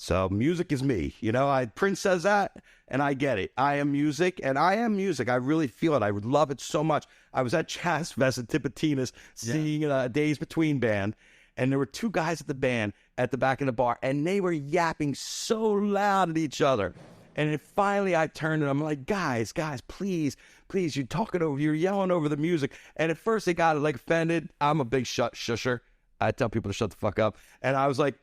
So music is me. Prince says that, and I get it. I am music, and I am music. I really feel it. I would love it so much. I was at Jazz Fest in Tipitina's seeing Days Between band, and there were two guys at the band at the back of the bar, and they were yapping so loud at each other. And then finally I turned and I'm like, guys, please, you're yelling over the music. And at first they got like offended. I'm a big shusher. I tell people to shut the fuck up. And I was like,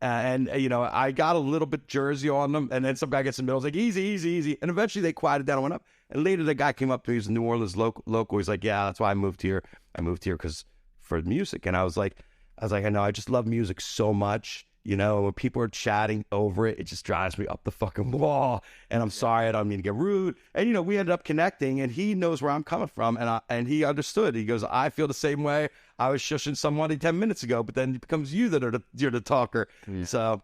I got a little bit Jersey on them. And then some guy gets in the middle, like, easy. And eventually they quieted down and went up. And later the guy came up to me, he's a New Orleans local. He's like, yeah, that's why I moved here. I moved here because for music. And I was like, I know, I just love music so much. When people are chatting over it, it just drives me up the fucking wall. And I'm sorry, I don't mean to get rude. And, we ended up connecting, and he knows where I'm coming from. And he understood. He goes, I feel the same way. I was shushing somebody 10 minutes ago, but then it becomes you that you're the talker. Yeah. So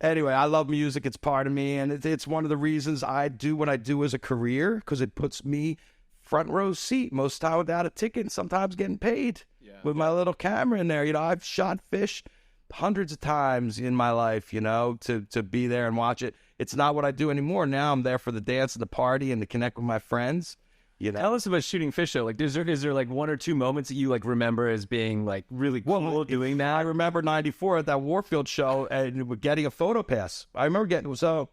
anyway, I love music. It's part of me. And it's one of the reasons I do what I do as a career, because it puts me front row seat most time without a ticket, and sometimes getting paid with my little camera in there. I've shot Phish hundreds of times in my life, to be there and watch it. It's not what I do anymore. Now I'm there for the dance and the party and to connect with my friends. Tell us about shooting Phish though. Like, is there like one or two moments that you like remember as being like really cool doing that? I remember '94 at that Warfield show and getting a photo pass. I remember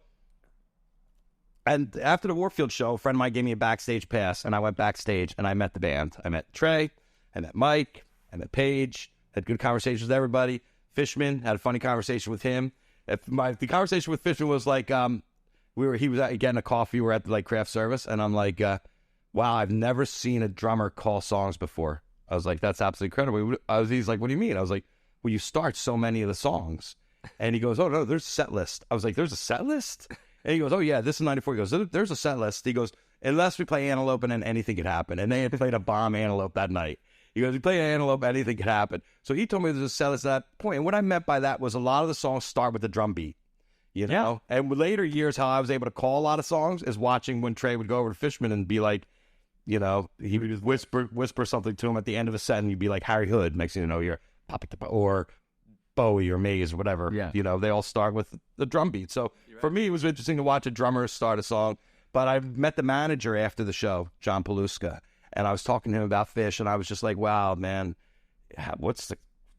and after the Warfield show, a friend of mine gave me a backstage pass, and I went backstage and I met the band. I met Trey, I met Mike, I met Paige, had good conversations with everybody. Fishman, had a funny conversation with him. The conversation with Fishman was like, he was getting a coffee. We were at the craft service, and I'm like, wow, I've never seen a drummer call songs before. I was like, that's absolutely incredible. He's like, what do you mean? I was like, well, you start so many of the songs. And he goes, oh no, there's a set list. I was like, there's a set list? And he goes, oh yeah, this is '94. He goes, there's a set list. He goes, unless we play Antelope, and then anything could happen. And they had played a bomb Antelope that night. He goes, we play Antelope, anything could happen. So he told me there's a set list at that point. And what I meant by that was a lot of the songs start with the drum beat, Yeah. And with later years, how I was able to call a lot of songs is watching when Trey would go over to Fishman and be like, he would whisper something to him at the end of a set, and you'd be like Harry Hood. Next thing you know, you're or Bowie or Maze or whatever. Yeah. They all start with the drum beat. So for me, it was interesting to watch a drummer start a song. But I met the manager after the show, John Paluska. And I was talking to him about Phish, and I was just like, wow, man,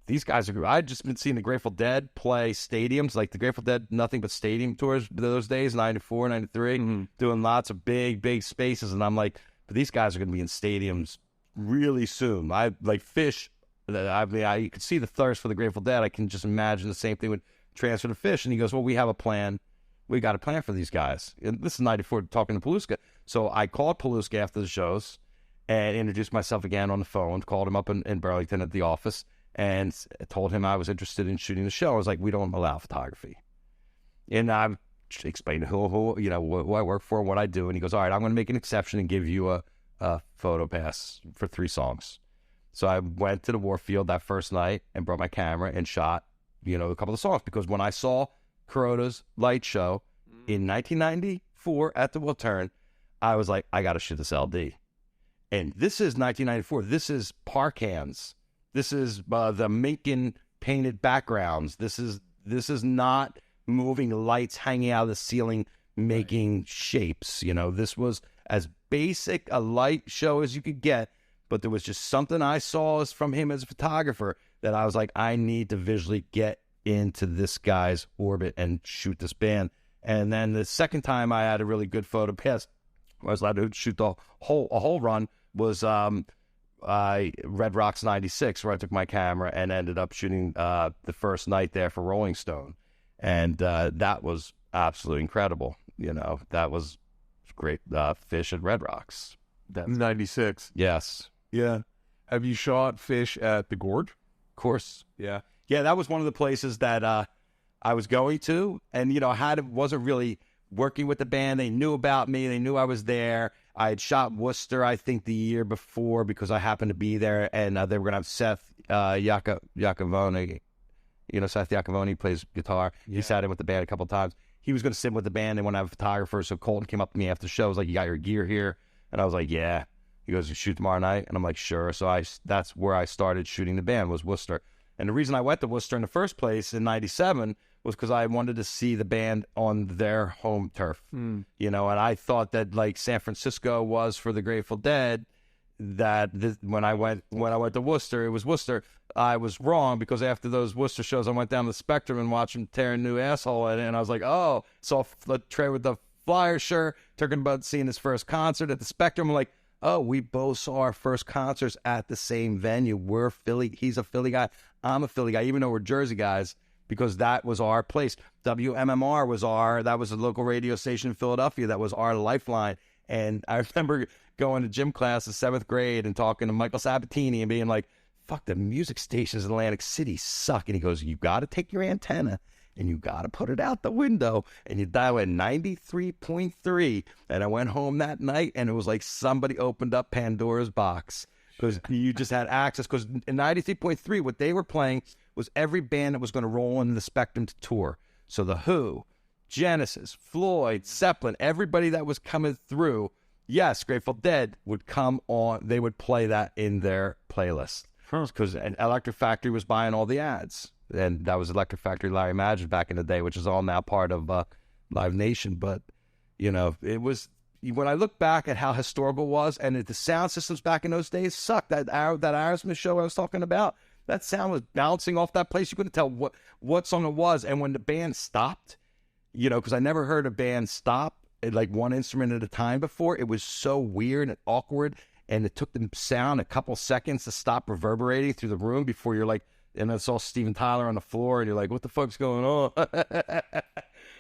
these guys are, I'd just been seeing the Grateful Dead play stadiums, like the Grateful Dead, nothing but stadium tours those days, 94, 93, doing lots of big spaces. And I'm like, but these guys are going to be in stadiums really soon. I like Phish. I could see the thirst for the Grateful Dead. I can just imagine the same thing would transfer to Phish. And he goes, well, we have a plan. We got a plan for these guys. And this is 94 talking to Paluska. So I called Paluska after the shows and introduced myself again on the phone, called him up in Burlington at the office, and told him I was interested in shooting the show. I was like, we don't allow photography. And I explained who I work for, what I do. And he goes, all right, I'm going to make an exception and give you a photo pass for 3 songs. So I went to the Warfield that first night and brought my camera and shot, a couple of songs. Because when I saw Kuroda's light show in 1994 at the Wiltern, I was like, I got to shoot this LD. And this is 1994. This is park hands. This is the Minkin painted backgrounds. This is not moving lights hanging out of the ceiling, making shapes. This was as basic a light show as you could get, but there was just something I saw from him as a photographer that I was like, I need to visually get into this guy's orbit and shoot this band. And then the second time I had a really good photo pass, I was allowed to shoot a whole run, was Red Rocks '96, where I took my camera and ended up shooting the first night there for Rolling Stone. And that was absolutely incredible. That was great. Phish at Red Rocks. That's 96. Yes. Yeah. Have you shot Phish at the Gorge? Of course. Yeah. Yeah, that was one of the places that I was going to. And, wasn't really working with the band. They knew about me. They knew I was there. I had shot Worcester, I think, the year before because I happened to be there. And they were going to have Seth Iacovone. Seth Iacovone plays guitar. Yeah. He sat in with the band a couple of times. He was going to sit with the band. They want to have a photographer. So Colton came up to me after the show. He was like, you got your gear here? And I was like, yeah. He goes, you shoot tomorrow night? And I'm like, sure. So that's where I started shooting the band, was Worcester. And the reason I went to Worcester in the first place in '97 was because I wanted to see the band on their home turf. You know, and I thought that like San Francisco was for the Grateful Dead. When I went to Worcester, it was Worcester. I was wrong because after those Worcester shows, I went down the Spectrum and watched him tear a new asshole in it, and I was like, oh, saw Trey with the Flyer shirt, talking about seeing his first concert at the Spectrum. I'm like, oh, we both saw our first concerts at the same venue. We're Philly. He's a Philly guy. I'm a Philly guy, even though we're Jersey guys, because that was our place. WMMR that was a local radio station in Philadelphia. That was our lifeline. And I remember going to gym class in 7th grade and talking to Michael Sabatini and being like, fuck, the music stations in Atlantic City suck. And he goes, you got to take your antenna and you got to put it out the window and you dial in 93.3. And I went home that night and it was like somebody opened up Pandora's box because you just had access. Because in 93.3, what they were playing was every band that was going to roll into the Spectrum to tour. So The Who, Genesis, Floyd, Zeppelin, everybody that was coming through, yes, Grateful Dead would come on. They would play that in their playlist because Electric Factory was buying all the ads. And that was Electric Factory, Larry Magic back in the day, which is all now part of Live Nation. But, you know, it was, when I look back at how historical it was, and the sound systems back in those days sucked. That Aerosmith show I was talking about, that sound was bouncing off that place. You couldn't tell what song it was. And when the band stopped, you know, because I never heard a band stop at like one instrument at a time before. It was so weird and awkward. And it took the sound a couple seconds to stop reverberating through the room before you're like, and I saw Steven Tyler on the floor, and you're like, what the fuck's going on?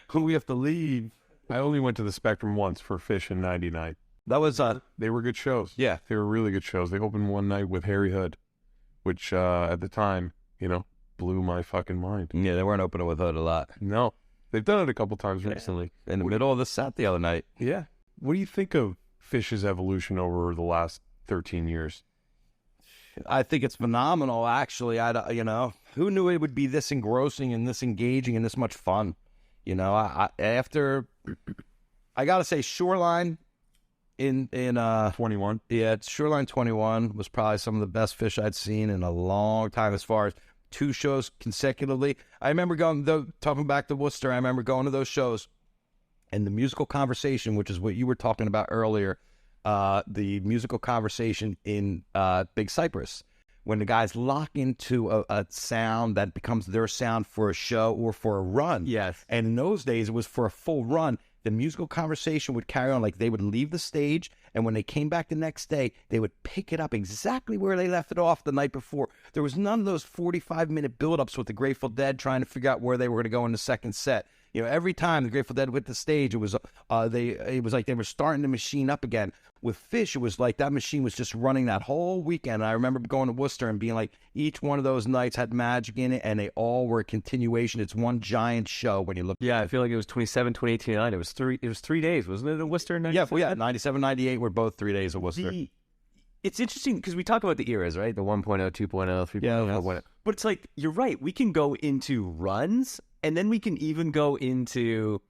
Who we have to leave? I only went to the Spectrum once for Phish in '99. That was They were good shows. Yeah. They were really good shows. They opened one night with Harry Hood, which at the time, you know, blew my fucking mind. Yeah, they weren't opening with Hood a lot. No. They've done it a couple times recently. In the middle of the set the other night. Yeah. What do you think of Phish's evolution over the last 13 years? I think it's phenomenal, actually. You know, who knew it would be this engrossing and this engaging and this much fun? You know, I got to say Shoreline in 21. Yeah, Shoreline 21 was probably some of the best Phish I'd seen in a long time as far as 2 shows consecutively. I remember talking back to Worcester, I remember going to those shows and the musical conversation, which is what you were talking about earlier, the musical conversation in Big Cypress, when the guys lock into a sound that becomes their sound for a show or for a run. Yes. And in those days, it was for a full run. The musical conversation would carry on. Like, they would leave the stage, and when they came back the next day, they would pick it up exactly where they left it off the night before. There was none of those 45-minute build-ups with the Grateful Dead trying to figure out where they were going to go in the second set. You know, every time the Grateful Dead hit the stage, it was like they were starting the machine up again. With Phish, it was like that machine was just running that whole weekend. And I remember going to Worcester and being like, each one of those nights had magic in it, and they all were a continuation. It's one giant show when you look. Yeah, I feel like it was 27, 28, 29. It was 3 days, wasn't it, in Worcester? Yeah, 97, 98 were both 3 days of Worcester. It's interesting because we talk about the eras, right? The 1.0, 2.0, 3.0, Yeah, 4.0. But it's like, you're right. We can go into runs, and then we can even go into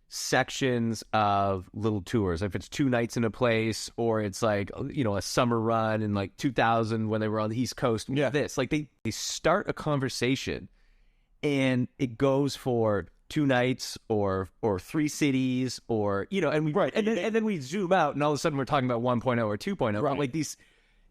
sections of little tours. If it's 2 nights in a place, or it's like, you know, a summer run in like 2000 when they were on the East Coast. Yeah. Like they start a conversation, and it goes for 2 nights or 3 cities, or, you know, and then we zoom out, and all of a sudden we're talking about 1.0 or 2.0. Right. Like these,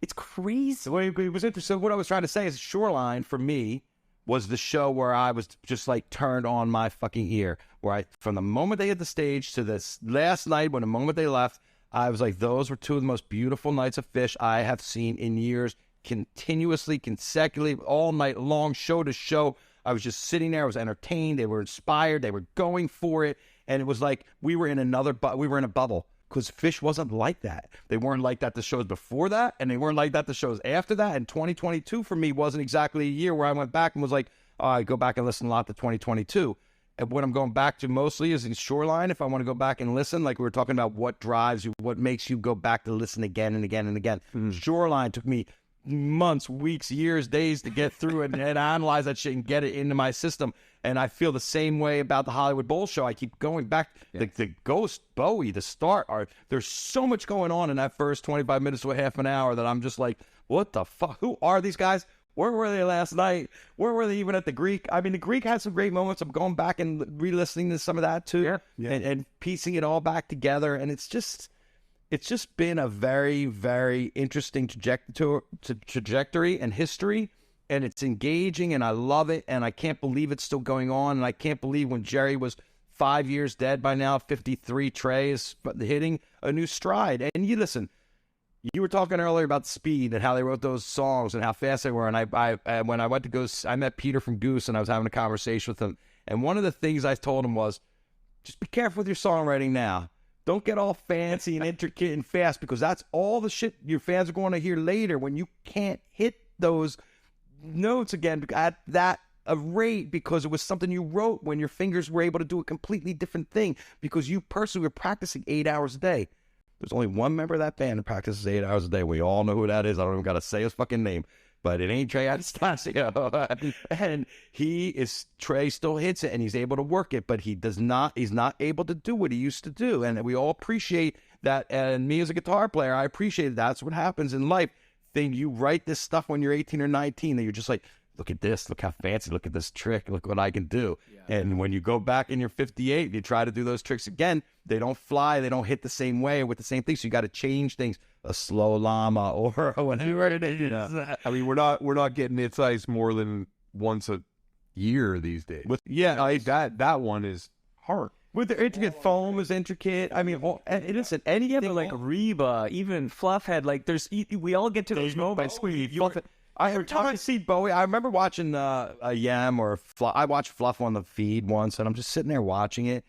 it's crazy. Well, it was interesting. So what I was trying to say is Shoreline, for me, was the show where I was just like turned on my fucking ear. Where from the moment they hit the stage to this last night, when the moment they left, I was like, those were 2 of the most beautiful nights of Phish I have seen in years, continuously, consecutively, all night long, show to show. I was just sitting there. I was entertained. They were inspired. They were going for it. And it was like we were in a bubble, because Phish wasn't like that. They weren't like that the shows before that, and they weren't like that the shows after that. And 2022 for me wasn't exactly a year where I went back and was like, oh, I go back and listen a lot to 2022. And what I'm going back to mostly is in Shoreline. If I want to go back and listen, like we were talking about, what drives you, what makes you go back to listen again and again and again. Shoreline took me months, weeks, years, days to get through and analyze that shit and get it into my system. And I feel the same way about the Hollywood Bowl show. I keep going back. Yeah. The Ghost, Bowie, the start. There's so much going on in that first 25 minutes to a half an hour that I'm just like, what the fuck? Who are these guys? Where were they last night? Where were they even at the Greek? I mean, the Greek had some great moments. I'm going back and re-listening to some of that too, and piecing it all back together. And it's just been a very, very interesting trajectory and history. And it's engaging, and I love it. And I can't believe it's still going on. And I can't believe when Jerry was 5 years dead by now, 53, Trey is hitting a new stride. And you listen. You were talking earlier about speed and how they wrote those songs and how fast they were. And I when I went to go, I met Peter from Goose, and I was having a conversation with him. And one of the things I told him was, just be careful with your songwriting now. Don't get all fancy and intricate and fast, because that's all the shit your fans are going to hear later when you can't hit those notes again at that rate, because it was something you wrote when your fingers were able to do a completely different thing, because you personally were practicing 8 hours a day. There's only one member of that band that practices 8 hours a day. We all know who that is. I don't even got to say his fucking name. But it ain't Trey Anastasio. And Trey still hits it, and he's able to work it, but he's not able to do what he used to do. And we all appreciate that. And me as a guitar player, I appreciate it. That's what happens in life. Then you write this stuff when you're 18 or 19, and you're just like, look at this, look how fancy, look at this trick, look what I can do. Yeah. And when you go back and you're 58 and you try to do those tricks again, they don't fly, they don't hit the same way with the same thing. So you got to change things, a slow llama or whatever it is. Yeah. I mean, we're not getting its ice more than once a year these days. That one is hard. With the intricate foam is intricate. I mean, it isn't anything like Reba, even Fluffhead. Like we all get to those moments. Every time I see Bowie, I remember watching a Yam or I watched Fluff on the feed once, and I'm just sitting there watching it,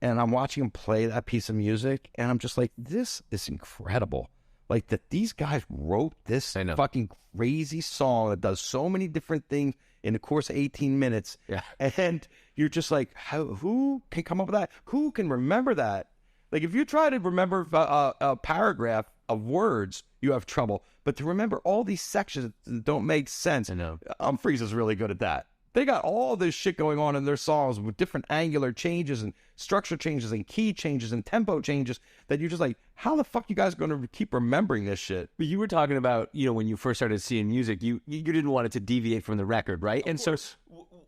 and I'm watching him play that piece of music, and I'm just like, this is incredible. Like, that these guys wrote this fucking crazy song that does so many different things in the course of 18 minutes. Yeah. And you're just like, who can come up with that? Who can remember that? Like, if you try to remember a paragraph of words, you have trouble. But to remember all these sections that don't make sense, I know. Freeze is really good at that. They got all this shit going on in their songs with different angular changes and structure changes and key changes and tempo changes that you're just like, how the fuck you guys going to keep remembering this shit? But you were talking about, when you first started seeing music, you didn't want it to deviate from the record, right? And so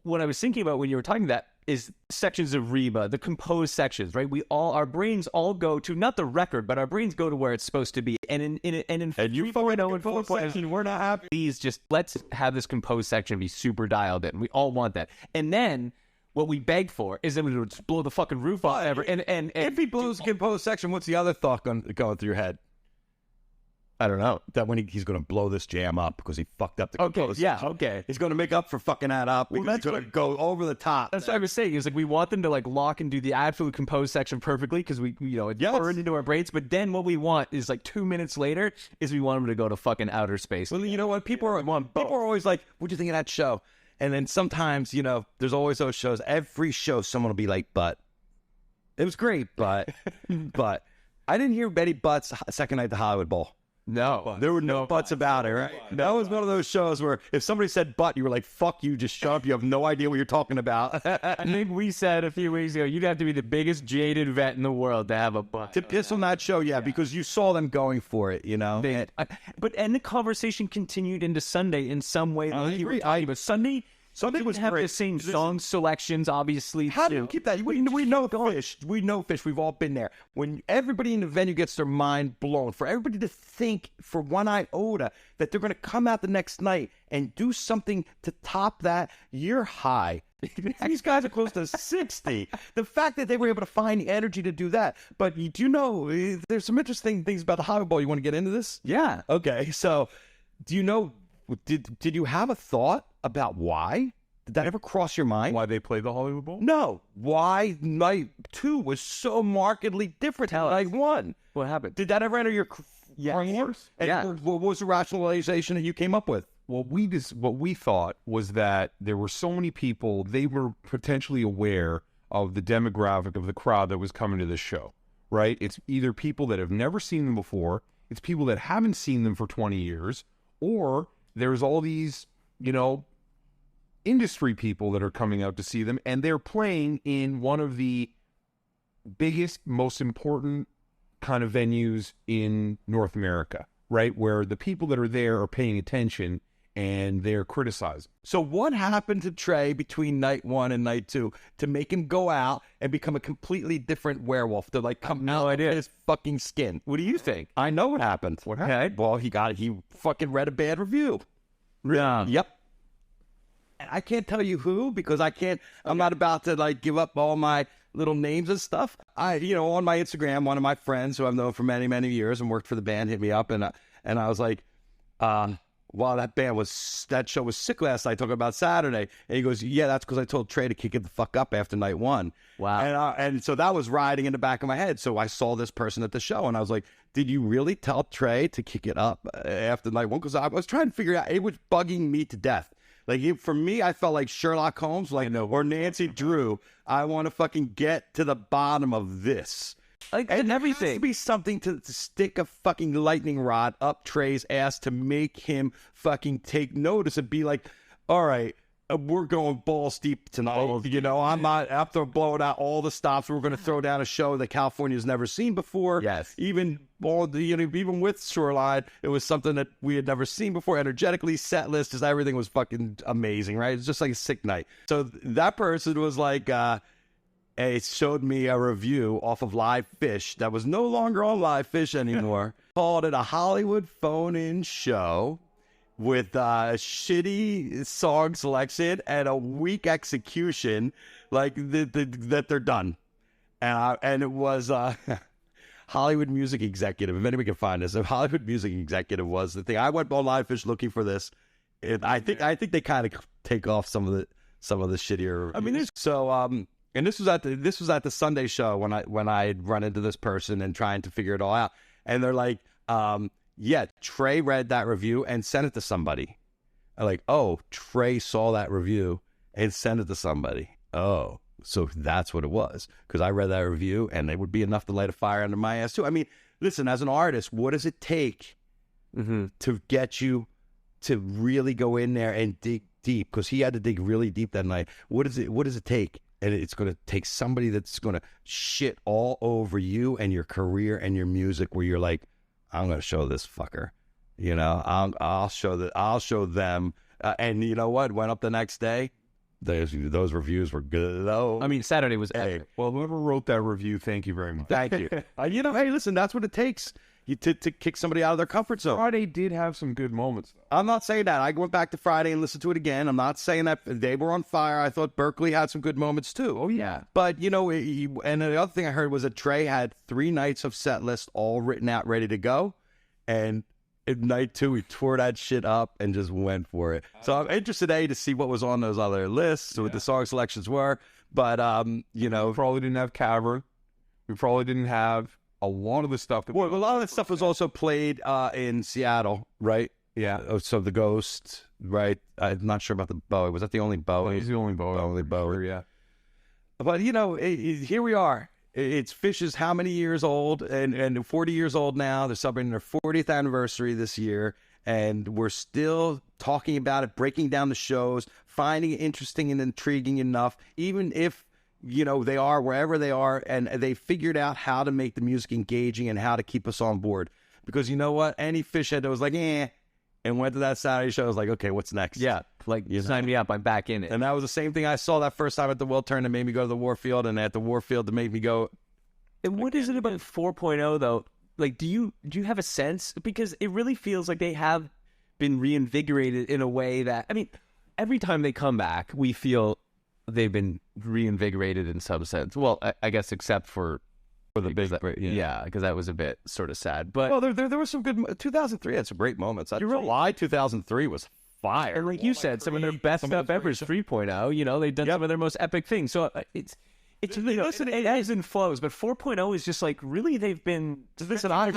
what I was thinking about when you were talking that is sections of Reba, the composed sections, right? Our brains all go to, not the record, but our brains go to where it's supposed to be. And in you fucking composed section, we're not happy. Please just let's have this composed section be super dialed in. We all want that. And then what we beg for is that we would just blow the fucking roof off ever. And if he blows the composed section, what's the other thought going through your head? I don't know. That when he's going to blow this jam up because he fucked up the composed section. Okay. He's going to make up for fucking that up. Well, he's going to go over the top. That's what I was saying. It's like we want them to like lock and do the absolute composed section perfectly because it's burned into our brains. But then what we want is like 2 minutes later is we want them to go to fucking outer space. Well, you know what? People are always like, what'd you think of that show? And then sometimes, there's always those shows. Every show, someone will be like, but it was great, but I didn't hear Betty Butt's Second Night at the Hollywood Bowl. No. There were no buts about it, right? That was one of those shows where if somebody said but, you were like, fuck you, just shut up. You have no idea what you're talking about. I think we said a few weeks ago, you'd have to be the biggest jaded vet in the world to have a butt. To piss on that show, yeah, because you saw them going for it, And the conversation continued into Sunday in some way. I agree. But Sunday was have the same song selections, obviously. How do you keep that? We know Phish. We know Phish. We've all been there. When everybody in the venue gets their mind blown, for everybody to think for one iota that they're going to come out the next night and do something to top that, you're high. These guys are close to 60. The fact that they were able to find the energy to do that. But you do know, there's some interesting things about the Hollywood Bowl. You want to get into this? Yeah. Okay. So, do you know, did you have a thought about why? Did that ever cross your mind? Why they played the Hollywood Bowl? No. Why night 2 was so markedly different than night 1? What happened? Did that ever enter your brains? Yeah. What was the rationalization that you came up with? Well, what we thought was that there were so many people, they were potentially aware of the demographic of the crowd that was coming to this show, right? It's either people that have never seen them before, it's people that haven't seen them for 20 years, or there's all these, industry people that are coming out to see them, and they're playing in one of the biggest, most important kind of venues in North America, right? Where the people that are there are paying attention, and they're criticizing. So what happened to Trey between night 1 and night 2 to make him go out and become a completely different werewolf, to like come out of his fucking skin? What do you think? I know what happened. What happened? Well, he fucking read a bad review. Yeah. Yep. And I can't tell you who, because I'm not about to like give up all my little names and stuff. On my Instagram, one of my friends who I've known for many, many years and worked for the band hit me up, and I was like, wow, that show was sick last night, talking about Saturday. And he goes, yeah, that's because I told Trey to kick it the fuck up after night 1. Wow. And so that was riding in the back of my head. So I saw this person at the show, and I was like, did you really tell Trey to kick it up after night 1? Because I was trying to figure out, it was bugging me to death. Like, for me, I felt like Sherlock Holmes, or Nancy Drew. I want to fucking get to the bottom of this. And everything. There has to be something to stick a fucking lightning rod up Trey's ass to make him fucking take notice and be like, all right, we're going balls deep tonight. I'm not, after blowing out all the stops, we're going to throw down a show that California's never seen before. Yes. Even with Shoreline, it was something that we had never seen before. Energetically, set list, just everything was fucking amazing, right? It's just like a sick night. So that person was like, it showed me a review off of Live Phish that was no longer on Live Phish anymore. Called it a Hollywood phone-in show with shitty song selection and a weak execution, like that they're done. And it was Hollywood Music Executive. If anybody can find this, if Hollywood Music Executive was the thing. I went on Live Phish looking for this. I think they kind of take off some of the shittier. I mean, and this was at the Sunday show when I'd run into this person and trying to figure it all out. And they're like, yeah, Trey read that review and sent it to somebody. I'm like, oh, Trey saw that review and sent it to somebody. Oh, so that's what it was. Because I read that review, and it would be enough to light a fire under my ass too. I mean, listen, as an artist, what does it take to get you to really go in there and dig deep? Because he had to dig really deep that night. What does it take? And it's going to take somebody that's going to shit all over you and your career and your music, where you're like, I'm going to show this fucker, I'll show them. And you know what? Went up the next day. Those reviews were good. I mean, Saturday was epic. Well, whoever wrote that review, thank you very much. Thank you. Hey, listen, that's what it takes. To kick somebody out of their comfort zone. Friday did have some good moments, though. I'm not saying that. I went back to Friday and listened to it again. I'm not saying that they were on fire. I thought Berkeley had some good moments, too. Oh, yeah. But, and the other thing I heard was that Trey had 3 nights of set list all written out, ready to go. And at night 2, he tore that shit up and just went for it. So I'm interested, to see what was on those other lists, what the song selections were. But, We probably didn't have Cavern. We probably didn't have a lot of the stuff. A lot of the stuff was also played in Seattle, right? Yeah. So the Ghost, right? I'm not sure about the Bowie. Was that the only Bowie? He's the only Bowie. Only Bowie. Sure, yeah. But, here we are. It's Phish is how many years old? And 40 years old now. They're celebrating their 40th anniversary this year. And we're still talking about it, breaking down the shows, finding it interesting and intriguing enough, even if they are wherever they are, and they figured out how to make the music engaging and how to keep us on board. Because you know what? Any Phish head that was like, and went to that Saturday show, I was like, okay, what's next? Yeah, sign me up. I'm back in it. And that was the same thing I saw that first time at the Will Turn that made me go to the Warfield, and at the Warfield that made me go. And what is it about 4.0, though? Like, do you have a sense? Because it really feels like they have been reinvigorated in a way that, I mean, every time they come back, we feel they've been reinvigorated in some sense. Well, I guess except for the big, yeah, because that was a bit sort of sad. But there was some good. 2003 had some great moments. July 2003 was fire. And like you said, some of their best stuff ever is 3.0. They've done some of their most epic things. So it's listen, it ebbs and flows. But 4.0 is just like really they've been. Listen, I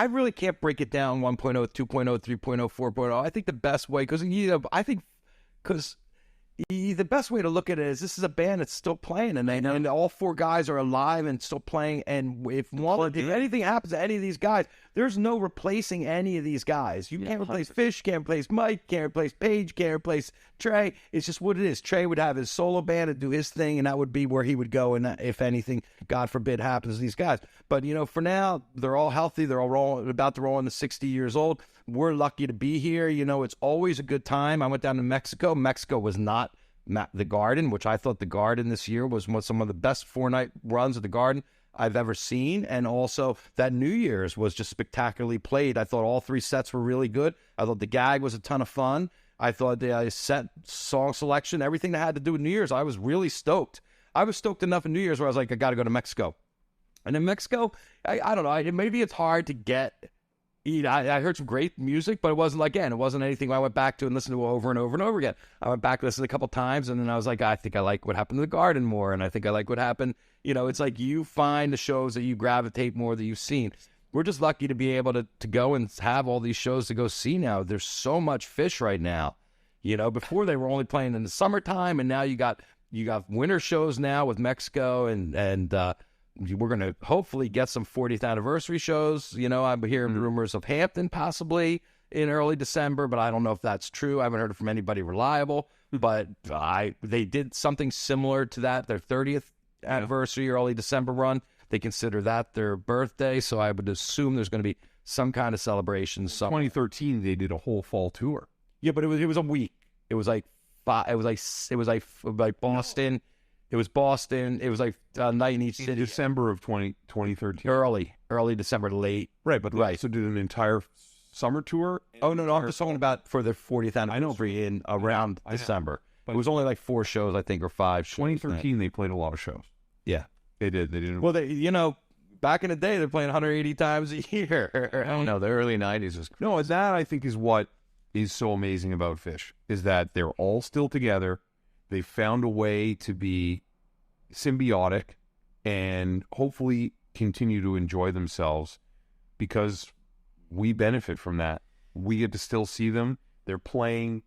really can't break it down. 1.0, 2.0, 3.0, 4.0. I think the best way because the best way to look at it is this is a band that's still playing, and all 4 guys are alive and still playing. And if anything happens to any of these guys, there's no replacing any of these guys. You can't replace Phish, can't replace Mike, can't replace Page, can't replace Trey. It's just what it is. Trey would have his solo band and do his thing, and that would be where he would go. And if anything, God forbid, happens to these guys. But for now, they're all healthy. They're all about to roll into 60 years old. we're lucky to be here. You know, it's always a good time. I went down to Mexico. Mexico was not the Garden, which I thought the Garden this year was some of the best 4-night runs of the Garden I've ever seen. And also that New Year's was just spectacularly played. I thought all 3 sets were really good. I thought the gag was a ton of fun. I thought the set song selection, everything that had to do with New Year's, I was really stoked. I was stoked enough in New Year's where I was like, I got to go to Mexico. And in Mexico, I don't know, maybe it's hard to get, you know, I heard some great music, but it wasn't, again, it wasn't anything I went back to and listened to over and over and over again. I went back and listened a couple times, and then I was like, I think I like what happened to the Garden more, and I think I like what happened. You know, it's like you find the shows that you gravitate more that you've seen. We're just lucky to be able to go and have all these shows to go see now. There's so much Phish right now. You know, before they were only playing in the summertime, and now you got winter shows now with Mexico, and we're going to hopefully get some 40th anniversary shows. You know, I'm hearing rumors of Hampton possibly in early December, but I don't know if that's true. I haven't heard it from anybody reliable, but they did something similar to that, their 30th anniversary, early December run. They consider that their birthday, so I would assume there's going to be some kind of celebration. 2013, they did a whole fall tour. Yeah, but it was a week. It was like Boston. No. It was Boston. It was like a night in each city. December of 2013. Early December, late. Right, but they also did an entire summer tour. Oh, no, I'm just talking about for their 40th anniversary in around December. But it was only like 4 shows, I think, or 5 shows. 2013, they played a lot of shows. Yeah. They did. They didn't. Well, you know, back in the day, they're playing 180 times a year. I don't know. The early 90s was... No, that I think is what is so amazing about Phish, is that they're all still together. They found a way to be symbiotic and hopefully continue to enjoy themselves, because we benefit from that. We get to still see them. They're playing.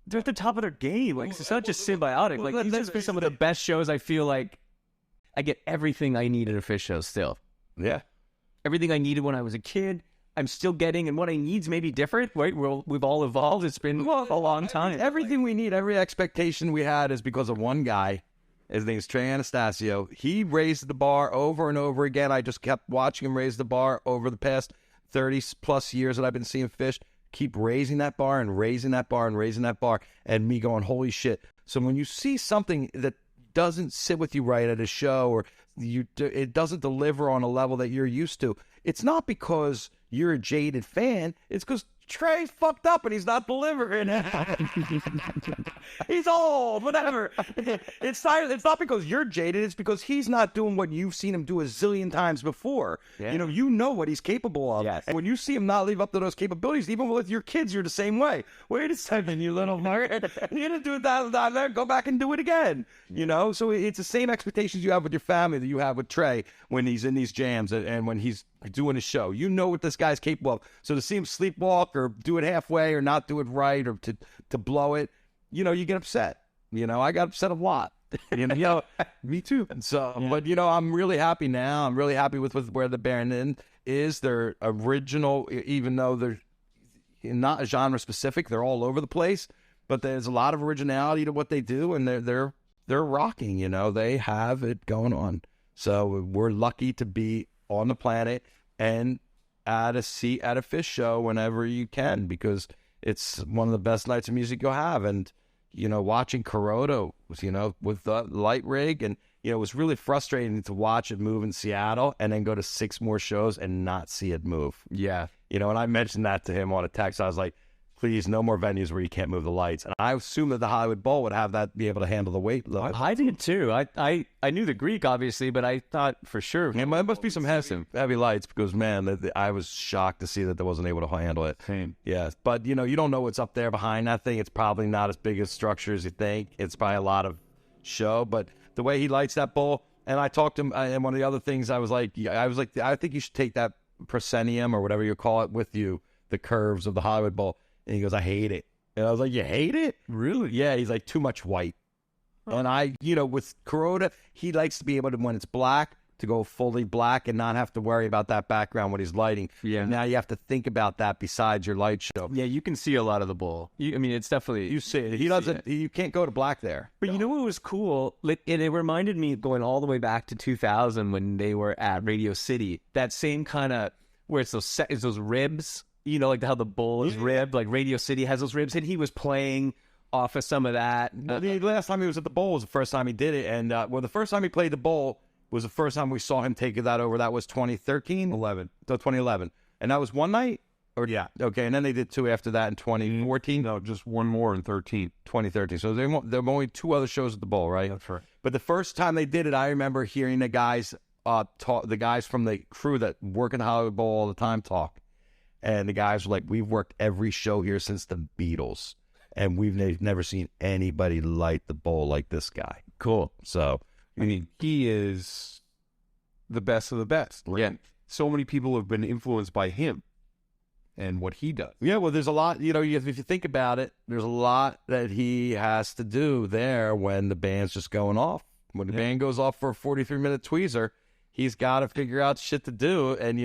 They're at the top of their game. Like, it's not just symbiotic. Like, these have been some of the best shows. I feel like I get everything I need at a Phish show still. Yeah. Everything I needed when I was a kid, I'm still getting, and what I need's maybe different, right? We've all evolved. It's been a long time. Everything we need, every expectation we had is because of one guy. His name's Trey Anastasio. He raised the bar over and over again. I just kept watching him raise the bar over the past 30-plus years that I've been seeing Phish. Keep raising that bar and raising that bar and raising that bar, and me going, holy shit. So when you see something that doesn't sit with you right at a show, or it doesn't deliver on a level that you're used to, it's not because you're a jaded fan. It's because Trey fucked up and he's not delivering. He's old, whatever. It's not because you're jaded. It's because he's not doing what you've seen him do a zillion times before. Yeah. You know what he's capable of. Yes. And when you see him not live up to those capabilities, even with your kids, you're the same way. Wait a second, you little mark. You didn't do that. Go back and do it again. You know? So it's the same expectations you have with your family that you have with Trey when he's in these jams and when he's doing his show. You know what this guy's capable of. So to see him sleepwalk or do it halfway or not do it right or to blow it, you get upset. I got upset a lot. Me too. And so, yeah. But I'm really happy now. I'm really happy with where the band is. They're original, even though they're not genre specific. They're all over the place, but there's a lot of originality to what they do, and they're rocking. They have it going on. So we're lucky to be on the planet and at a seat at a Phish show whenever you can, because it's one of the best nights of music you'll have. And watching Kuroda with the light rig, and it was really frustrating to watch it move in Seattle and then go to 6 more shows and not see it move. Yeah. And I mentioned that to him on a text. I was like, please, no more venues where you can't move the lights. And I assume that the Hollywood Bowl would have that, be able to handle the weight load. I did too. I knew the Greek, obviously, but I thought for sure. There must be some heavy lights, because, man, I was shocked to see that they wasn't able to handle it. Same. Yeah, but, you don't know what's up there behind that thing. It's probably not as big a structure as you think. It's probably a lot of show, but the way he lights that bowl, and I talked to him, and one of the other things I was like, I think you should take that proscenium or whatever you call it with you, the curves of the Hollywood Bowl. And he goes, I hate it. And I was like, you hate it? Really? Yeah. He's like, too much white. Huh. And with Kuroda, he likes to be able to, when it's black, to go fully black and not have to worry about that background when he's lighting. Yeah. Now you have to think about that besides your light show. Yeah, you can see a lot of the bowl. It's definitely... You see it. He doesn't... You can't go to black there. But you know what was cool? It reminded me, going all the way back to 2000 when they were at Radio City, that same kind of... where it's those ribs... you know, like how the bowl is ribbed, like Radio City has those ribs, and he was playing off of some of that. The last time he was at the bowl was the first time he did it, and the first time he played the bowl was the first time we saw him take that over. That was 2013, 11. So 2011, and that was one night. Or Yeah. Okay, and then they did 2 after that in 2014. No, just one more in 2013. So there were only 2 other shows at the bowl, right? That's right. But the first time they did it, I remember hearing the guys the guys from the crew that work in the Hollywood Bowl all the time talk. And the guys were like, we've worked every show here since the Beatles, and we've never seen anybody light the bowl like this guy. Cool. So, I mean, he is the best of the best. yeah. So many people have been influenced by him and what he does. Yeah, well, there's a lot, if you think about it, there's a lot that he has to do there when the band's just going off. When the band goes off for a 43-minute tweezer, he's got to figure out shit to do. And,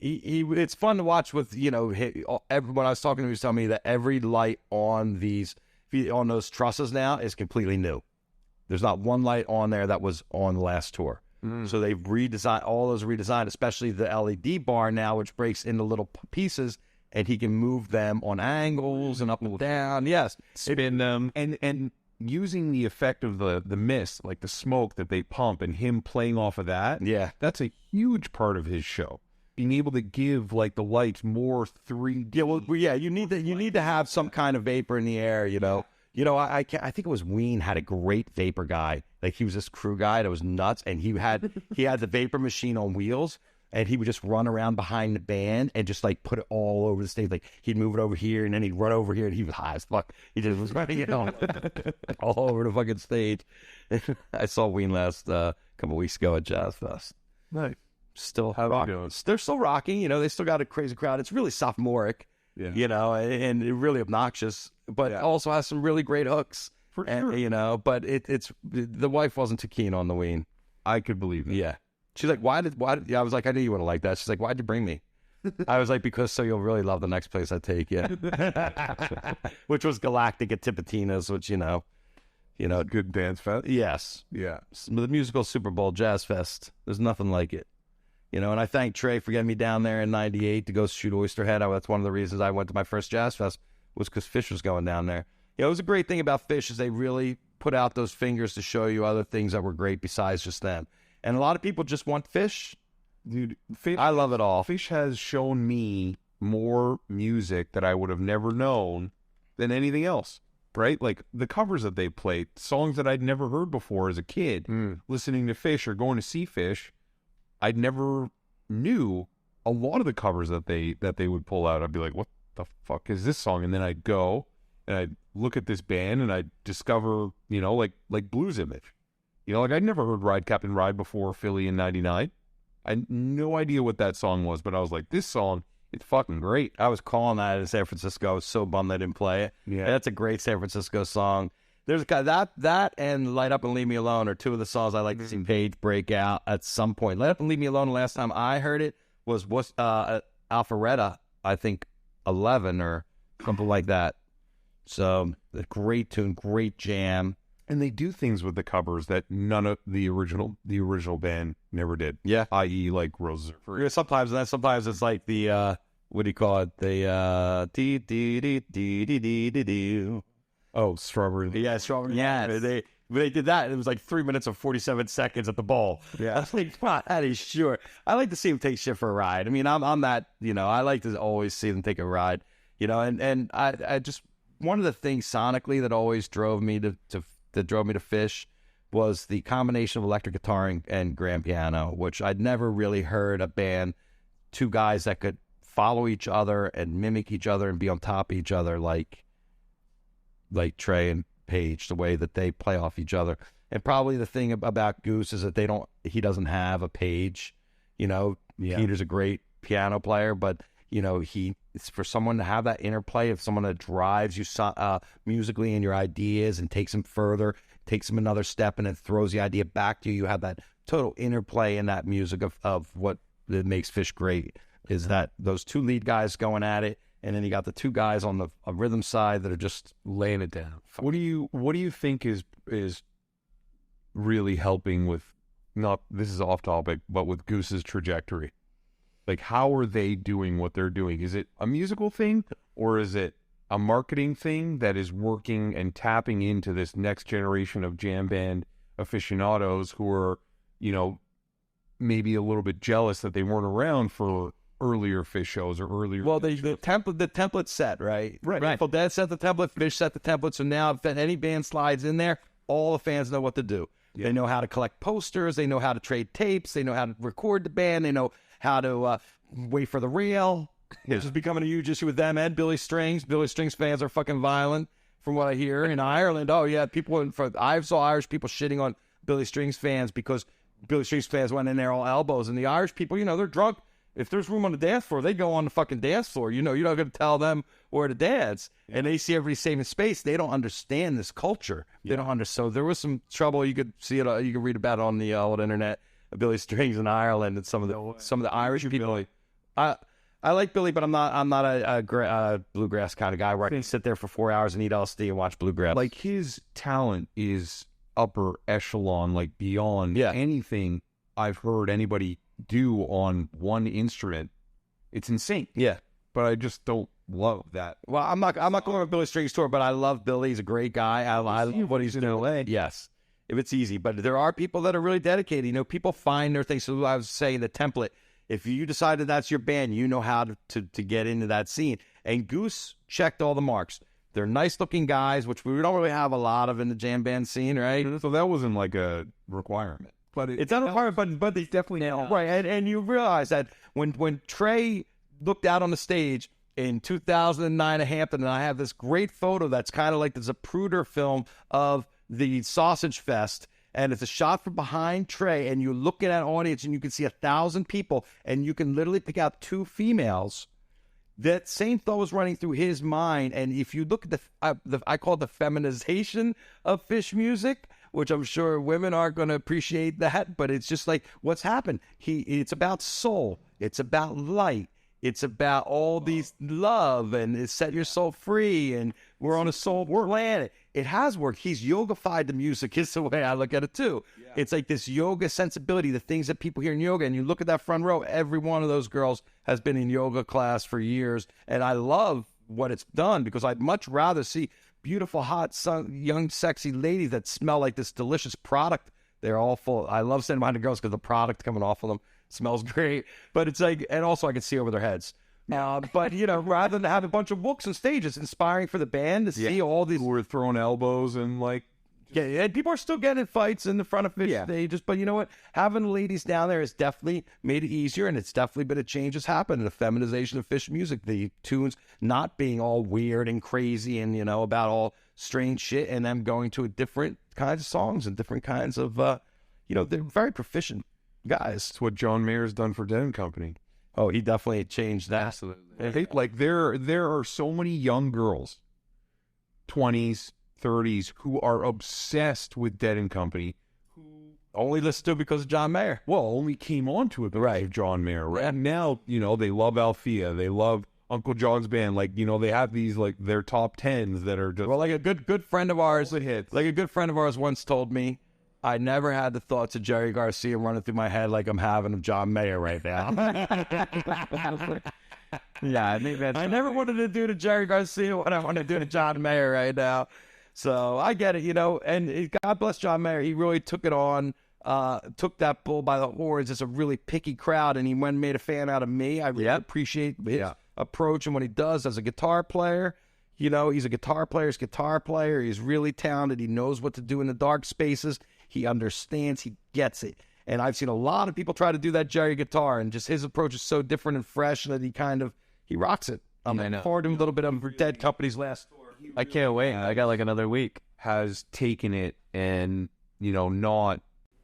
it's fun to watch with, when I was talking to him, he was telling me that every light on those trusses now is completely new. There's not one light on there that was on the last tour. So they've redesigned, all those redesigned, especially the LED bar now, which breaks into little pieces, and he can move them on angles and up and down. Yes. Spin them. And using the effect of the mist, like the smoke that they pump, and him playing off of that, Yeah. that's a huge part of his show. Being able to give like the lights more 3D. Yeah, well, you need to have some kind of vapor in the air, I think it was Ween had a great vapor guy. Like, he was this crew guy that was nuts, and he had the vapor machine on wheels, and he would just run around behind the band and just like put it all over the stage. Like, he'd move it over here, and then he'd run over here, and he was high as fuck. He just was running it all over the fucking stage. I saw Ween last couple weeks ago at Jazz Fest. Nice. Still How they rocking. doing? They're still rocking. They still got a crazy crowd. It's really sophomoric. Yeah. And really obnoxious, but also has some really great hooks. For sure. But it's the wife wasn't too keen on the Ween. I could believe it. Yeah. She's like, why did, I was like, I knew you wouldn't like that. She's like, why'd you bring me? I was like, because so you'll really love the next place I take you. Which was Galactic at Tipitina's, which, Good dance fest. yes. Yeah. The musical Super Bowl Jazz Fest. There's nothing like it. And I thank Trey for getting me down there in 98 to go shoot Oysterhead. That's one of the reasons I went to my first Jazz Fest, was because Phish was going down there. It was a great thing about Phish is they really put out those fingers to show you other things that were great besides just them. And a lot of people just want Phish. Dude, Phish, I love it all. Phish has shown me more music that I would have never known than anything else, right? Like the covers that they played, songs that I'd never heard before as a kid, listening to Phish or going to see Phish, I'd never knew a lot of the covers that they would pull out. I'd be like, what the fuck is this song? And then I'd go and I'd look at this band and I'd discover, like Blues Image. I'd never heard Ride Captain Ride before Philly in 99. I had no idea what that song was, but I was like, this song, it's fucking great. I was calling that in San Francisco. I was so bummed they didn't play it. Yeah. That's a great San Francisco song. There's a guy that and Light Up and Leave Me Alone are 2 of the songs I like to see Paige break out at some point. Light Up and Leave Me Alone, the last time I heard it was Alpharetta, I think 11 or something like that. So a great tune, great jam. And they do things with the covers that none of the original band never did. Yeah. I.e. like Roses Are Free. Sometimes it's like the what do you call it? The dee dee dee dee dee dee dee dee. Oh, Strawberry. Yeah, Strawberry. Yes. They did that. It was like 3 minutes and 47 seconds at the ball. Yeah. I was like, wow, that is sure. I like to see them take shit for a ride. I mean, I'm that, I like to always see them take a ride, and I just, one of the things sonically that always drove me to Phish was the combination of electric guitar and grand piano, which I'd never really heard a band, 2 guys that could follow each other and mimic each other and be on top of each other like Trey and Paige, the way that they play off each other. And probably the thing about Goose is that he doesn't have a Paige. Peter's a great piano player, but it's for someone to have that interplay of someone that drives you musically in your ideas and takes them further, takes them another step, and then throws the idea back to you. You have that total interplay in that music of what makes Phish great, is that those 2 lead guys going at it, and then you got the 2 guys on the rhythm side that are just laying it down. What do you think is really helping with, not, this is off topic, but with Goose's trajectory? Like, how are they doing what they're doing? Is it a musical thing, or is it a marketing thing that is working and tapping into this next generation of jam band aficionados who are, you know, maybe a little bit jealous that they weren't around for earlier Phish shows or earlier. Well, the template's set, right? Right. Well, Dad set the template, Phish set the template, so now if any band slides in there, all the fans know what to do. Yeah. They know how to collect posters, they know how to trade tapes, they know how to record the band, they know how to wait for the reel. Yeah. Which is becoming a huge issue with them and Billy Strings. Billy Strings fans are fucking violent, from what I hear. In Ireland, I saw Irish people shitting on Billy Strings fans because Billy Strings fans went in there all elbows, and the Irish people, you know, they're drunk. If there's room on the dance floor, they go on the fucking dance floor. You know, you're not going to tell them where to dance. Yeah. And they see everybody saving space. They don't understand this culture. Yeah. They don't understand. So there was some trouble. You could see it. You could read about it on the old internet. Billy Strings in Ireland and some of the Irish people. Billy. I like Billy, but I'm not a bluegrass kind of guy where I can sit there for 4 hours and eat LSD and watch bluegrass. Like, his talent is upper echelon, like beyond anything I've heard anybody do on one instrument. It's insane. Yeah, but I just don't love that. Well, I'm not going to Billy Strings tour, but I love Billy. He's a great guy. I love what he's doing. LA. Yes, if it's easy, but there are people that are really dedicated. You know, people find their thing. So I was saying the template. If you decided that's your band, you know how to get into that scene. And Goose checked all the marks. They're nice-looking guys, which we don't really have a lot of in the jam band scene, right? So that wasn't like a requirement. But it's not a requirement, but they definitely right. And you realize that when Trey looked out on the stage in 2009 at Hampton, and I have this great photo that's kind of like the Zapruder film of the Sausage Fest, and it's a shot from behind Trey, and you look at that audience, and you can see 1,000 people, and you can literally pick out 2 females. That same thought was running through his mind, and if you look at I call it the feminization of Phish music, which I'm sure women aren't going to appreciate that, but it's just like what's happened. It's about soul, it's about light, it's about all these love, and it set your soul free, and we're on a soul planet. It has worked. He's yogified the music, is the way I look at it too. Yeah. It's like this yoga sensibility, the things that people hear in yoga, and you look at that front row, every one of those girls has been in yoga class for years, and I love what it's done because I'd much rather see beautiful, hot, young, sexy ladies that smell like this delicious product. They're all full. I love standing behind the girls because the product coming off of them smells great. But it's like, and also I can see over their heads. But, you know, rather than have a bunch of books and stages, inspiring for the band to see all these. Who are throwing elbows and like. Yeah, and people are still getting fights in the front of Phish stages. But you know what? Having ladies down there has definitely made it easier, and it's definitely been a change has happened, the feminization of Phish music, the tunes not being all weird and crazy and, you know, about all strange shit, and them going to different kinds of songs and different kinds of, you know, they're very proficient guys. It's what John Mayer's done for Dead & Company. Oh, he definitely changed that. Absolutely. Like, there are so many young girls, 20s, 30s, who are obsessed with Dead & Company, who only listen to it because of John Mayer. Well, only came onto it because of John Mayer. Right? And now, you know, they love Althea, they love Uncle John's band. Like, you know, they have these, like, their top 10s that are just... Well, like a good friend of ours, like a good friend of ours once told me, I never had the thoughts of Jerry Garcia running through my head like I'm having of John Mayer right now. Yeah, I think that's... I never wanted to do to Jerry Garcia what I want to do to John Mayer right now. So I get it, you know, and God bless John Mayer. He really took it on, took that bull by the horns. It's a really picky crowd, and he went and made a fan out of me. I really appreciate his approach and what he does as a guitar player. You know, he's a guitar player. He's really talented. He knows what to do in the dark spaces. He understands. He gets it. And I've seen a lot of people try to do that Jerry guitar, and just his approach is so different and fresh that he rocks it. I'm looking forward to a little bit of Dead Company's last tour. I can't wait. I got like another week. Has taken it and, you know, not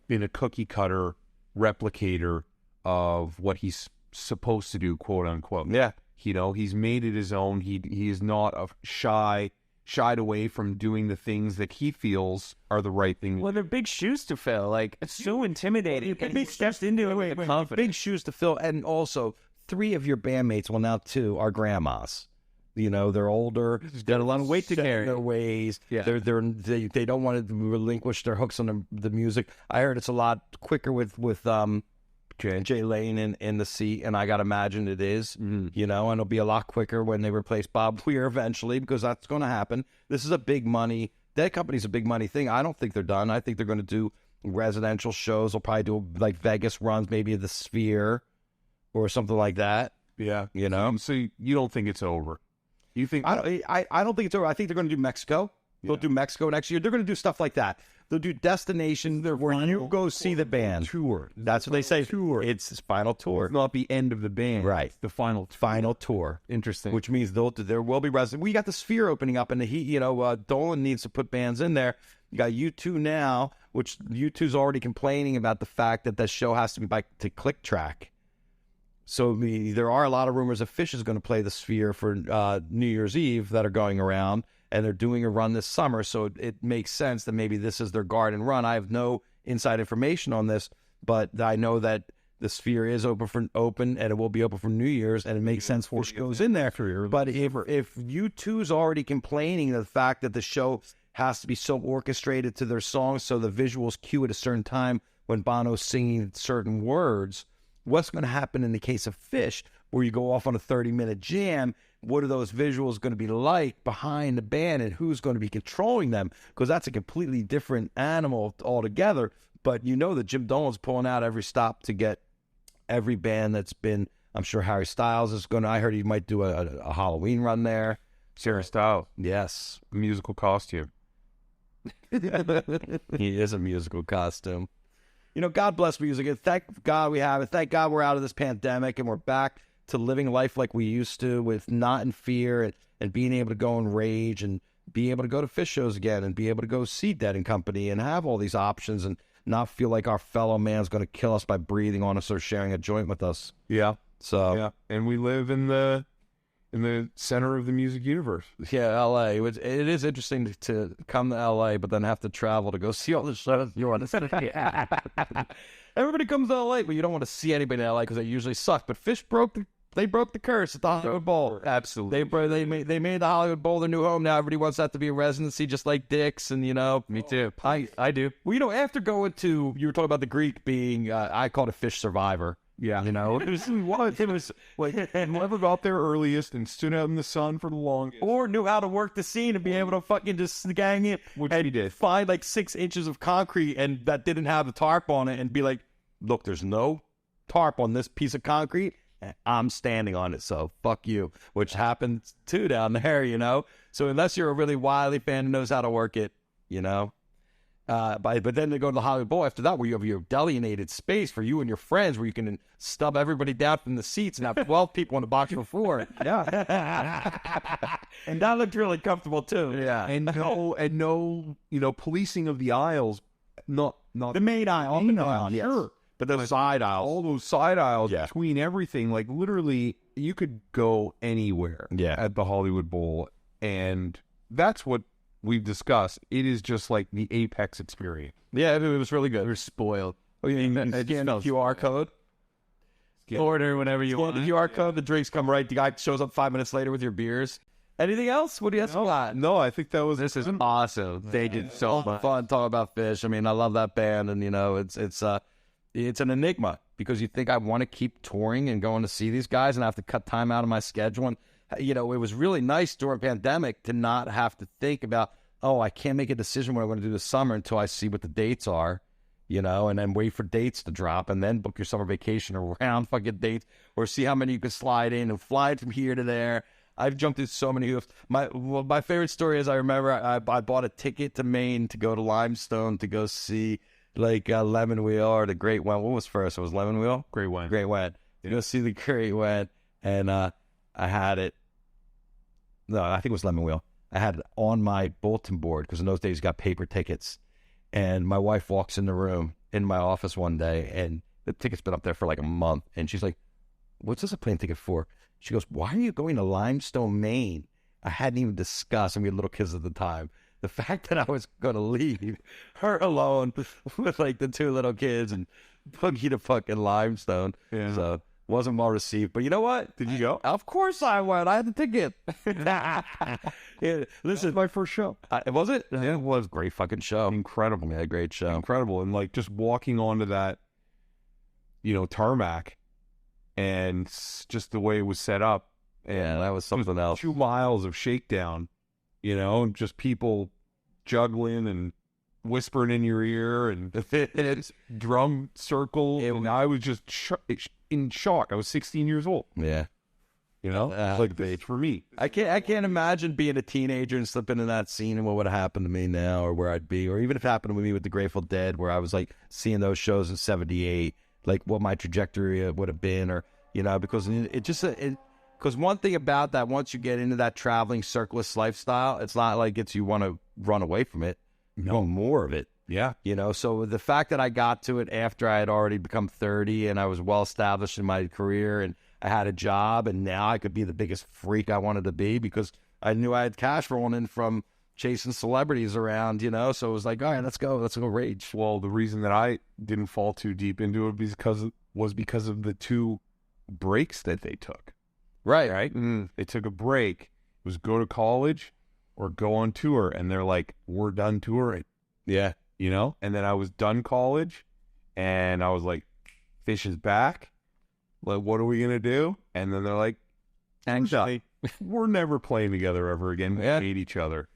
been a cookie cutter replicator of what he's supposed to do, quote unquote. Yeah. You know, he's made it his own. He is not shied away from doing the things that he feels are the right things. Well, they're big shoes to fill. Like, it's so intimidating. He steps into it with confidence. Big shoes to fill. And also, 3 of your bandmates, well, now 2, are grandmas. You know, they're older. They've got a lot of weight to carry. Their ways. Yeah. They don't want to relinquish their hooks on the music. I heard it's a lot quicker with Jay Lane in the seat, and I got to imagine it is, you know, and it'll be a lot quicker when they replace Bob Weir eventually, because that's going to happen. This is a big money. That company's a big money thing. I don't think they're done. I think they're going to do residential shows. They'll probably do like Vegas runs, maybe the Sphere or something like that. Yeah. You know? So you don't think it's over? You think... I don't think it's over. I think they're going to do Mexico. They'll do Mexico next year. They're going to do stuff like that. They'll do destination where you go see the band. Tour. That's what they say. Tour. It's his final tour. It's not the end of the band. Right. It's the final tour. Final tour. Interesting. Which means there will be resident. We got the Sphere opening up, and Dolan needs to put bands in there. You got U2 now, which U2's already complaining about the fact that show has to be to click track. So there are a lot of rumors that Phish is going to play the Sphere for New Year's Eve that are going around, and they're doing a run this summer, so it makes sense that maybe this is their garden run. I have no inside information on this, but I know that the Sphere is open, and it will be open for New Year's, and it makes sense Phish goes in there. But if U2's already complaining of the fact that the show has to be so orchestrated to their songs, so the visuals cue at a certain time when Bono's singing certain words, what's going to happen in the case of Phish, where you go off on a 30-minute jam? What are those visuals going to be like behind the band, and who's going to be controlling them? Because that's a completely different animal altogether. But you know that Jim Dolan's pulling out every stop to get every band that's been. I'm sure Harry Styles is going to. I heard he might do a Halloween run there. Sarah Styles. Yes. Musical costume. He is a musical costume. You know, God bless music. And thank God we have it. Thank God we're out of this pandemic and we're back to living life like we used to, with not in fear, and being able to go and rage and be able to go to Phish shows again and be able to go see Dead and Company and have all these options and not feel like our fellow man's going to kill us by breathing on us or sharing a joint with us. Yeah. So yeah, and we live in the center of the music universe. Yeah, L.A. It is interesting to come to L.A. but then have to travel to go see all the shows you want to see. Everybody comes to L.A., but you don't want to see anybody in L.A. because they usually suck. But Phish broke the curse at the Hollywood Bowl. Absolutely. They made the Hollywood Bowl their new home. Now everybody wants that to be a residency, just like Dick's, and Me too. I do. Well, you know, after going to, you were talking about the Greek being, I called it Phish Survivor. Yeah. You know, it was like whoever got there earliest and stood out in the sun for the longest, or knew how to work the scene and be able to fucking just gang in, which and he did. Find like 6 inches of concrete and that didn't have the tarp on it, and be like, look, there's no tarp on this piece of concrete. I'm standing on it, so fuck you, which happens too down there, you know? So unless you're a really wily fan who knows how to work it, you know? But then they go to the Hollywood Bowl after that, where you have your delineated space for you and your friends, where you can stub everybody down from the seats and have 12 people on the box before. Yeah. And that looked really comfortable too. Yeah. And no, policing of the aisles, not the main aisle. Main aisle, yes. Sure. But the side aisles. All those side aisles between everything, like literally you could go anywhere at the Hollywood Bowl. And that's what we've discussed. It is just like the apex experience. Yeah, it was really good. We're spoiled. Oh, you scan the QR code? Order whatever you want. The QR code, the drinks come right. The guy shows up 5 minutes later with your beers. Anything else? What do you have? No, I think that was... This is awesome. They did so much. Fun talking about Phish. I mean, I love that band, and, you know, it's an enigma, because you think I want to keep touring and going to see these guys, and I have to cut time out of my schedule. And, you know, it was really nice during pandemic to not have to think about, oh, I can't make a decision what I want to do this summer until I see what the dates are, you know, and then wait for dates to drop and then book your summer vacation around fucking dates, or see how many you can slide in and fly from here to there. I've jumped through so many hoops. My favorite story is, I remember I bought a ticket to Maine to go to Limestone to go see like Lemon Wheel or the Great Went. What was first? It was Lemon Wheel? Great Went. You go see the Great Went, and I had it. No, I think it was Lemon Wheel. I had it on my bulletin board, because in those days you got paper tickets. And my wife walks in the room in my office one day, and the ticket's been up there for like a month. And she's like, what's this a plane ticket for? She goes, why are you going to Limestone, Maine? I hadn't even discussed, and we had little kids at the time, the fact that I was going to leave her alone with like the 2 little kids and boogie to fucking Limestone. Yeah. So wasn't well received. But you know what? Did you go? Of course I went. I had the ticket. Yeah, listen, my first show. Was it? Yeah, it was. Great fucking show. Incredible. Yeah, great show. Incredible. And like just walking onto that tarmac, and just the way it was set up. Yeah, that was something else. 2 miles of shakedown, and just people juggling and whispering in your ear and drum circle. And I was just in shock. I was 16 years old. Yeah. Like this for me. I can't imagine being a teenager and slipping in that scene and what would have happened to me now, or where I'd be, or even if it happened to me with the Grateful Dead, where I was like seeing those shows in '78, like what my trajectory would have been, or because because one thing about that, once you get into that traveling circus lifestyle, it's not like you want to run away from it. You want more of it. Yeah. So the fact that I got to it after I had already become 30 and I was well established in my career and I had a job, and now I could be the biggest freak I wanted to be because I knew I had cash rolling in from chasing celebrities around, So it was like, all right, let's go rage. Well, the reason that I didn't fall too deep into it was because of the 2 breaks that they took. Right. They took a break. It was go to college or go on tour, and they're like, we're done touring. Yeah. And then I was done college, and I was like, Phish is back. Like, what are we going to do? And then they're like, actually, we're never playing together ever again. We hate each other.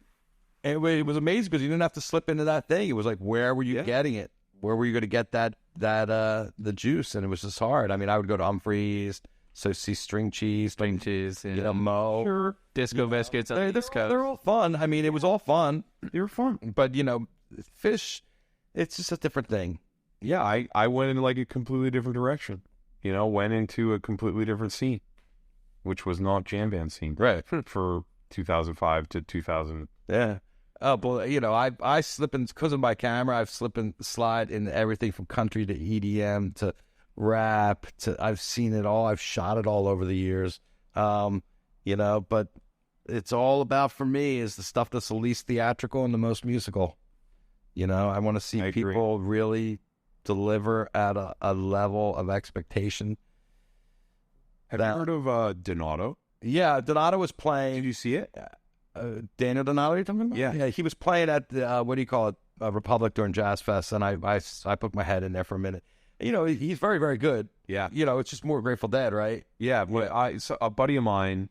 And it was amazing because you didn't have to slip into that thing. It was like, where were you getting it? Where were you going to get the juice? And it was just hard. I mean, I would go to Humphreys, so see String Cheese, Mo. Sure. Disco Biscuits. They're all fun. I mean, it was all fun. They were fun. But, Phish, it's just a different thing. Yeah, I went in like a completely different direction. Went into a completely different scene, which was not jam band scene. Right. For 2005 to 2000. Yeah. Oh, but, I slip in, because of my camera, I've slide in everything from country to EDM to rap to, I've seen it all. I've shot it all over the years. But it's all about, for me, is the stuff that's the least theatrical and the most musical. I want to see people really deliver at a level of expectation. Have you heard of Donato? Yeah, Donato was playing. Did you see it? Daniel Donato, you're talking about? Yeah, he was playing at the, Republic during Jazz Fest, and I put my head in there for a minute. He's very, very good. Yeah. It's just more Grateful Dead, right? Yeah, but so a buddy of mine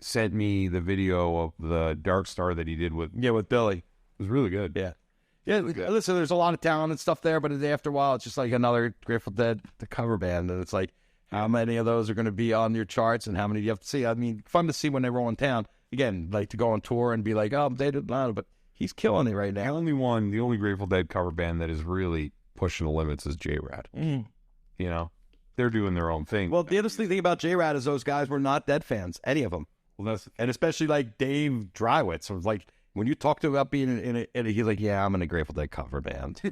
sent me the video of the Dark Star that he did with Billy. It was really good. Yeah. Yeah, listen, there's a lot of talent and stuff there, but after a while, it's just like another Grateful Dead cover band, and it's like, how many of those are going to be on your charts, and how many do you have to see? I mean, fun to see when they roll in town. Again, like to go on tour and be like, oh, they did not, but he's killing it right now. The only Grateful Dead cover band that is really pushing the limits is J-Rad. They're doing their own thing. Well, the interesting thing about J-Rad is those guys were not Dead fans, any of them. Well, and especially like Dave Drywitz. So it was like, when you talk to him about being in it, he's like, yeah, I'm in a Grateful Dead cover band.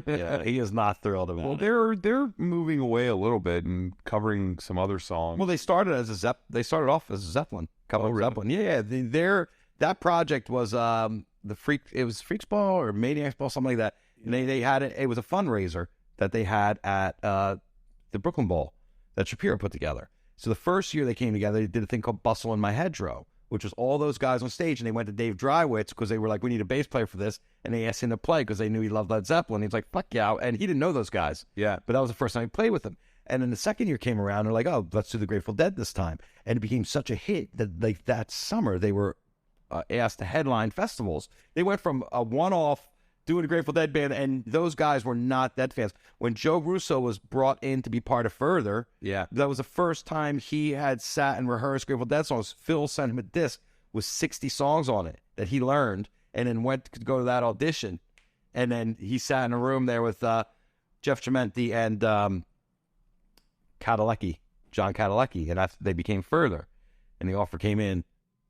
Yeah, he is not thrilled about it. Well, they're moving away a little bit and covering some other songs. Well, they started off as a Zeppelin. Really? Zeppelin. Yeah. That project was it was Freaks Ball or Maniacs Ball, something like that. And they had it was a fundraiser that they had at the Brooklyn Bowl that Shapiro put together. So the first year they came together, they did a thing called Bustle in My Hedgerow, which was all those guys on stage, and they went to Dave Drywitz because they were like, we need a bass player for this, and they asked him to play because they knew he loved Led Zeppelin. He's like, fuck yeah, and he didn't know those guys. Yeah. But that was the first time he played with them. And then the second year came around, and they're like, oh, let's do the Grateful Dead this time. And it became such a hit that like that summer they were asked to headline festivals. They went from a one-off doing a Grateful Dead band, and those guys were not Dead fans. When Joe Russo was brought in to be part of Further, that was the first time he had sat and rehearsed Grateful Dead songs. Phil sent him a disc with 60 songs on it that he learned, and then went to go to that audition. And then he sat in a room there with Jeff Trementi and John Cadilecki, and they became Further. And the offer came in.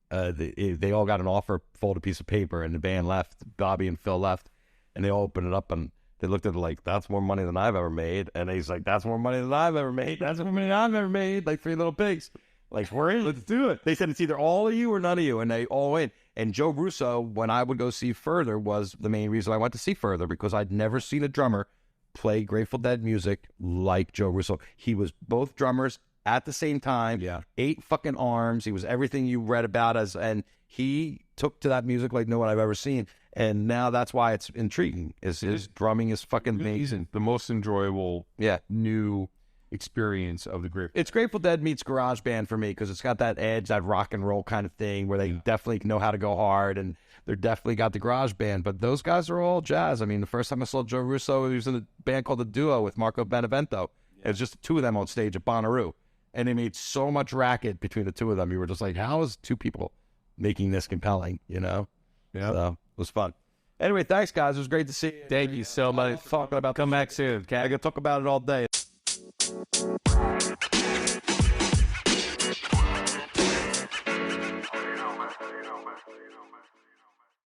They all got an offer, folded piece of paper, and the band left. Bobby and Phil left, and they all opened it up, and they looked at it like, that's more money than I've ever made. And he's like, that's more money than I've ever made. That's more money than I've ever made. Like Three Little Pigs. Like, we're in. Let's do it. They said it's either all of you or none of you, and they all went. And Joe Russo, when I would go see Further, was the main reason I went to see Further, because I'd never seen a drummer play Grateful Dead music like Joe Russo. He was both drummers at the same time. Yeah. 8 fucking arms. He was everything you read about and he took to that music like no one I've ever seen. And now that's why it's intriguing. His drumming is fucking amazing. The most enjoyable new experience of the Grateful. It's Grateful Dead meets Garage Band for me because it's got that edge, that rock and roll kind of thing where they definitely know how to go hard, and they're definitely got the Garage Band. But those guys are all jazz. I mean, the first time I saw Joe Russo, he was in a band called The Duo with Marco Benevento. It was just the two of them on stage at Bonnaroo, and they made so much racket between the two of them. You were just like, how is two people making this compelling? You know? Yeah, So it was fun. Anyway, thanks guys. It was great to see you. Thank you so much. Talking about Come back soon. Okay? I could talk about it all day.